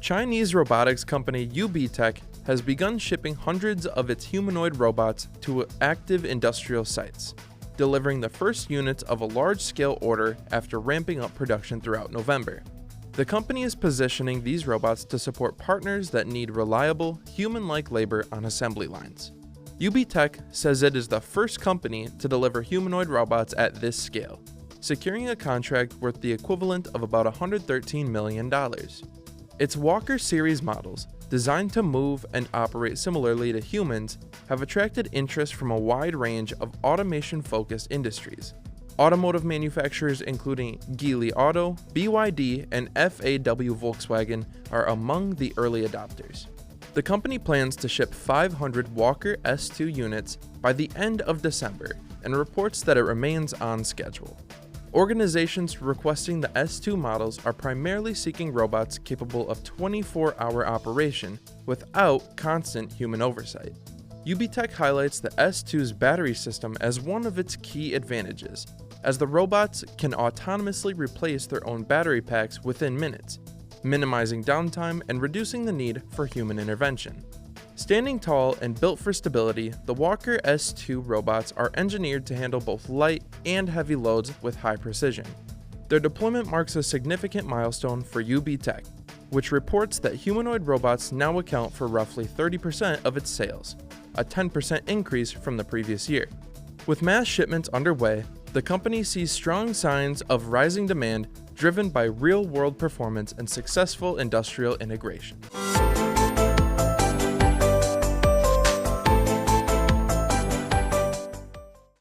Chinese robotics company UBTech has begun shipping hundreds of its humanoid robots to active industrial sites, delivering the first units of a large-scale order after ramping up production throughout November. The company is positioning these robots to support partners that need reliable, human-like labor on assembly lines. UBTech says it is the first company to deliver humanoid robots at this scale, securing a contract worth the equivalent of about $113 million. Its Walker series models, designed to move and operate similarly to humans, have attracted interest from a wide range of automation-focused industries. Automotive manufacturers including Geely Auto, BYD, and FAW Volkswagen are among the early adopters. The company plans to ship 500 Walker S2 units by the end of December and reports that it remains on schedule. Organizations requesting the S2 models are primarily seeking robots capable of 24-hour operation without constant human oversight. UBTech highlights the S2's battery system as one of its key advantages, as the robots can autonomously replace their own battery packs within minutes, minimizing downtime and reducing the need for human intervention. Standing tall and built for stability, the Walker S2 robots are engineered to handle both light and heavy loads with high precision. Their deployment marks a significant milestone for UBTech, which reports that humanoid robots now account for roughly 30% of its sales, a 10% increase from the previous year. With mass shipments underway, the company sees strong signs of rising demand driven by real-world performance and successful industrial integration.